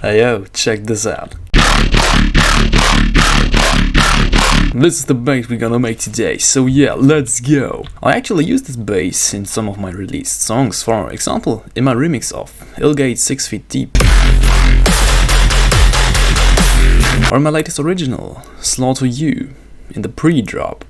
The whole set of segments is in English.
Hey yo, check this out. This is the bass we're gonna make today, so yeah, let's go. I actually used this bass in some of my released songs, for example, in my remix of Illgate 6 Feet Deep. Or in my latest original, Slaughter You, in the pre-drop.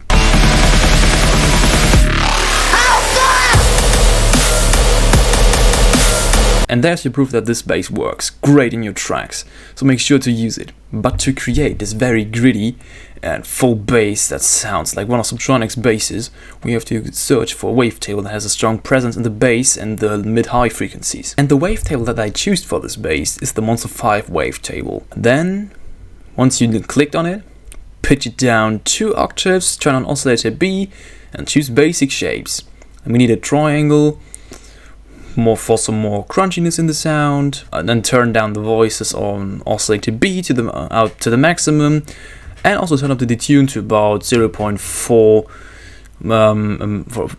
And there's your proof that this bass works great in your tracks, so make sure to use it. But to create this very gritty and full bass that sounds like one of SUBTRONICS basses, we have to search for a wavetable that has a strong presence in the bass and the mid-high frequencies. And the wavetable that I choose for this bass is the Monster 5 wavetable. Then, once you clicked on it, pitch it down 2 octaves, turn on oscillator B, and choose basic shapes. And we need a triangle, for some more crunchiness in the sound, and then turn down the voices on oscillator B to the maximum, and also turn up the detune to about 0.4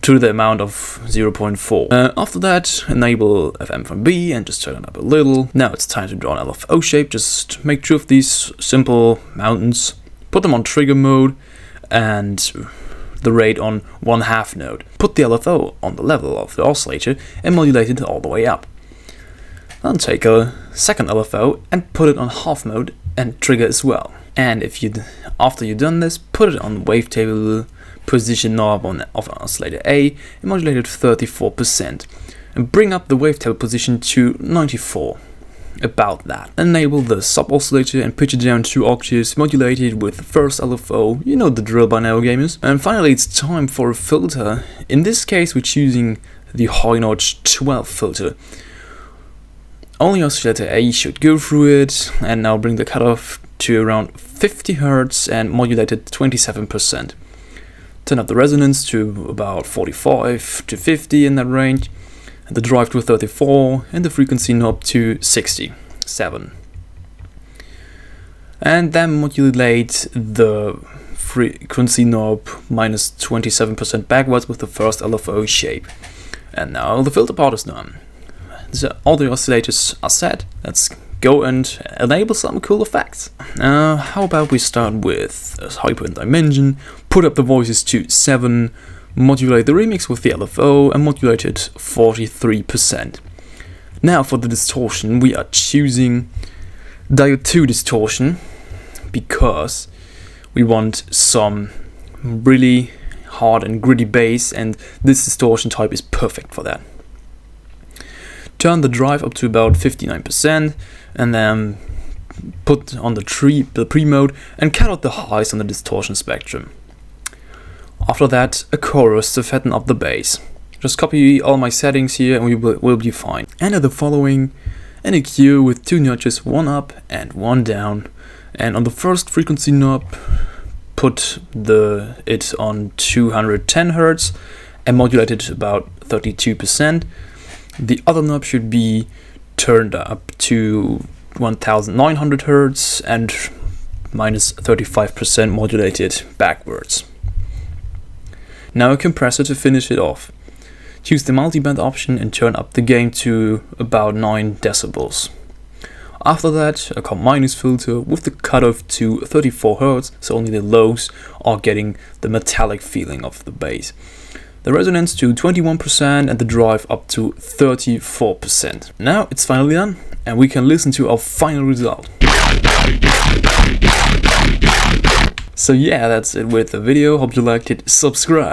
to the amount of 0.4. After that, enable FM from B and just turn it up a little. Now it's time to draw an LFO shape. Just make 2 of these simple mountains, put them on trigger mode, and the rate on 1/2 note. Put the LFO on the level of the oscillator and modulate it all the way up. Then take a second LFO and put it on half mode and trigger as well. And after you've done this, put it on the wavetable position knob of oscillator A and modulate it 34%. And bring up the wavetable position to 94. About that. Enable the sub oscillator and pitch it down 2 octaves, modulate it with the first LFO, you know the drill by now, gamers. And finally it's time for a filter. In this case we're choosing the high notch 12 filter. Only oscillator A should go through it, and now bring the cutoff to around 50 Hz and modulate it 27%. Turn up the resonance to about 45 to 50 in that range, and the drive to 34, and the frequency knob to 67. And then modulate the frequency knob minus 27% backwards with the first LFO shape. And now the filter part is done. So all the oscillators are set. Let's go and enable some cool effects. How about we start with a hyper in dimension, put up the voices to 7, modulate the remix with the LFO and modulate it 43%. Now for the distortion, we are choosing diode 2 distortion because we want some really hard and gritty bass, and this distortion type is perfect for that. Turn the drive up to about 59% and then put on the pre-mode and cut out the highs on the distortion spectrum. After that, a chorus to fatten up the bass. Just copy all my settings here and we will be fine. Enter the following and a cue with 2 notches, 1 up and 1 down. And on the first frequency knob, put it on 210 Hz and modulate it about 32%. The other knob should be turned up to 1900 Hz and minus 35% modulated backwards. Now a compressor to finish it off. Choose the multiband option and turn up the gain to about 9 decibels. After that, a comp minus filter with the cutoff to 34 Hz, so only the lows are getting the metallic feeling of the bass. The resonance to 21% and the drive up to 34%. Now it's finally done and we can listen to our final result. So yeah, that's it with the video. Hope you liked it. Subscribe.